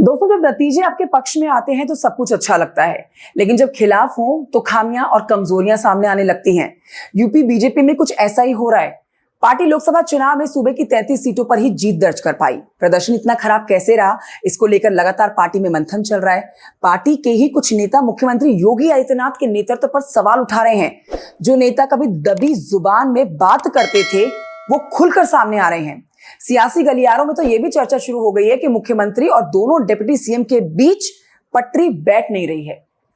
दोस्तों, जब नतीजे आपके पक्ष में आते हैं तो सब कुछ अच्छा लगता है, लेकिन जब खिलाफ हो तो खामियां और कमजोरियां सामने आने लगती हैं। यूपी बीजेपी में कुछ ऐसा ही हो रहा है। पार्टी लोकसभा चुनाव में सूबे की 33 सीटों पर ही जीत दर्ज कर पाई। प्रदर्शन इतना खराब कैसे रहा, इसको लेकर लगातार पार्टी में मंथन चल रहा है। पार्टी के ही कुछ नेता मुख्यमंत्री योगी आदित्यनाथ के नेतृत्व पर सवाल उठा रहे हैं। जो नेता कभी दबी जुबान में बात करते थे, वो खुलकर सामने आ रहे हैं। सियासी गलियारों में तो यह भी चर्चा शुरू हो गई है कि मुख्यमंत्री और दोनों डिप्टी सीएम के बीच पटरी बैठ नहीं रही है।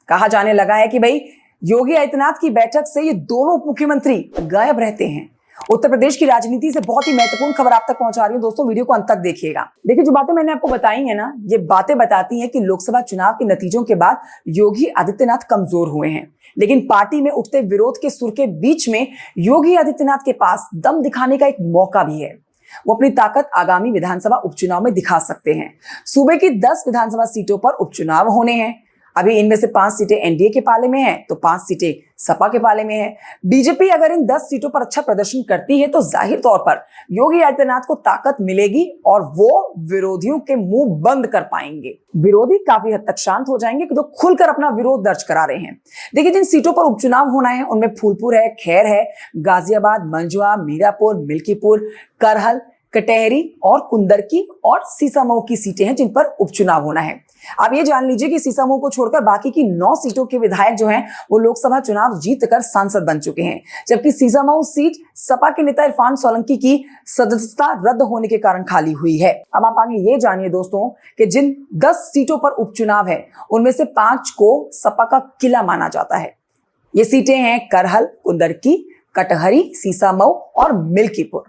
कहा जाने लगा है कि भाई योगी आदित्यनाथ की बैठक से ये दोनों मुख्यमंत्री गायब रहते हैं। उत्तर प्रदेश की राजनीति से बहुत ही महत्वपूर्ण खबर आप तक पहुंचा रही हूं। दोस्तों, वीडियो को अंत तक देखिएगा। देखिए, जो बातें मैंने आपको बताई है ना, ये बातें बताती हैं कि लोकसभा चुनाव के नतीजों के बाद योगी आदित्यनाथ कमजोर हुए हैं, लेकिन पार्टी में उठते विरोध के सुर के बीच में योगी आदित्यनाथ के पास दम दिखाने का एक मौका भी है। वो अपनी ताकत आगामी विधानसभा उपचुनाव में दिखा सकते हैं। सूबे की 10 विधानसभा सीटों पर उपचुनाव होने हैं। अभी इनमें से 5 सीटें एनडीए के पाले में हैं, तो 5 सीटें सपा के पाले में हैं। बीजेपी अगर इन 10 सीटों पर अच्छा प्रदर्शन करती है तो जाहिर तौर पर योगी आदित्यनाथ को ताकत मिलेगी और वो विरोधियों के मुंह बंद कर पाएंगे। विरोधी काफी हद तक शांत हो जाएंगे, जो खुलकर अपना विरोध दर्ज करा रहे हैं। देखिए, जिन सीटों पर उपचुनाव होना है उनमें फूलपुर है, खैर है, गाजियाबाद, मंजुआ, मीरापुर, मिल्कीपुर, करहल, कटहरी और कुंदरकी और सीसामऊ की सीटें हैं जिन पर उपचुनाव होना है। आप ये जान लीजिए कि सीसामऊ को छोड़कर बाकी की 9 सीटों के विधायक जो हैं वो लोकसभा चुनाव जीतकर सांसद बन चुके हैं, जबकि सीसामऊ सीट सपा के नेता इरफान सोलंकी की सदस्यता रद्द होने के कारण खाली हुई है। अब आप आगे ये जानिए दोस्तों कि जिन 10 सीटों पर उपचुनाव है उनमें से 5 को सपा का किला माना जाता है। ये सीटें हैं करहल, कुंदरकी, कटहरी, सीसामऊ और मिल्कीपुर।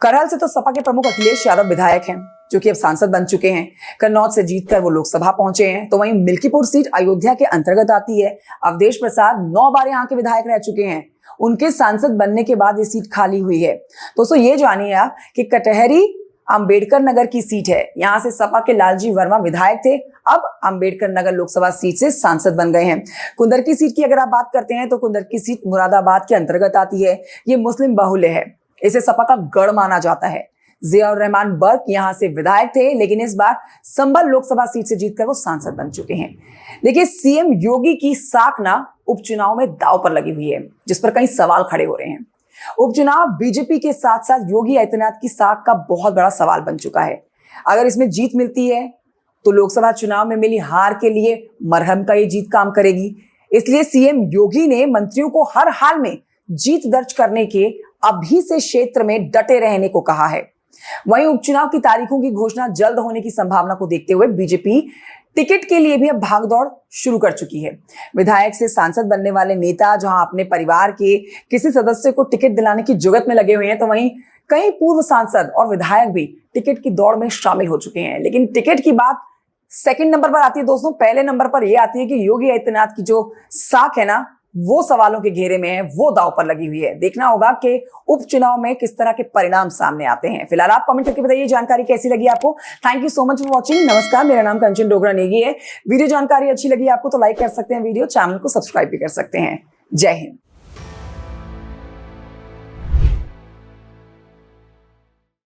करहल से तो सपा के प्रमुख अखिलेश यादव विधायक हैं, जो कि अब सांसद बन चुके हैं। कन्नौज से जीतकर वो लोकसभा पहुंचे हैं। तो वहीं मिल्कीपुर सीट अयोध्या के अंतर्गत आती है। अवधेश प्रसाद 9 बार यहाँ के विधायक रह चुके हैं। उनके सांसद बनने के बाद ये सीट खाली हुई है। दोस्तों, ये जानिए आप कि कटहरी अंबेडकर नगर की सीट है। यहाँ से सपा के लालजी वर्मा विधायक थे, अब अंबेडकर नगर लोकसभा सीट से सांसद बन गए हैं। कुंदरकी सीट की अगर आप बात करते हैं तो कुंदरकी सीट मुरादाबाद के अंतर्गत आती है। ये मुस्लिम बाहुल्य है, इसे सपा का गढ़ माना जाता है। जियाउर रहमान बर्क यहां से विधायक थे, लेकिन इस बार संभल लोकसभा सीट से जीतकर वो सांसद बन चुके हैं। देखिए, सीएम योगी की साख ना उपचुनाव में दांव पर लगी हुई है, जिस पर कई सवाल खड़े हो रहे हैं। उपचुनाव बीजेपी के साथ साथ योगी आदित्यनाथ की साख का बहुत बड़ा सवाल बन चुका है। अगर इसमें जीत मिलती है तो लोकसभा चुनाव में मिली हार के लिए मरहम का ये जीत काम करेगी। इसलिए सीएम योगी ने मंत्रियों को हर हाल में जीत दर्ज करने के अभी से क्षेत्र में डटे रहने को कहा है। वहीं उपचुनाव की तारीखों की घोषणा जल्द होने की संभावना को देखते हुए बीजेपी टिकट के लिए भी अब भागदौड़ शुरू कर चुकी है। विधायक से सांसद बनने वाले नेता जहां अपने परिवार के किसी सदस्य को टिकट दिलाने की जुगत में लगे हुए हैं, तो वहीं कई पूर्व सांसद और विधायक भी टिकट की दौड़ में शामिल हो चुके हैं। लेकिन टिकट की बात सेकंड नंबर पर आती है दोस्तों। पहले नंबर पर यह आती है कि योगी आदित्यनाथ की जो साख है ना, वो सवालों के घेरे में है, वो दांव पर लगी हुई है। देखना होगा कि उपचुनाव में किस तरह के परिणाम सामने आते हैं। फिलहाल आप कमेंट करके बताइए जानकारी कैसी लगी आपको। Thank you so much for watching. नमस्कार, मेरा नाम कंचन डोगरा नेगी है। वीडियो जानकारी अच्छी लगी आपको तो लाइक कर सकते हैं वीडियो, चैनल को सब्सक्राइब भी कर सकते हैं। जय हिंद।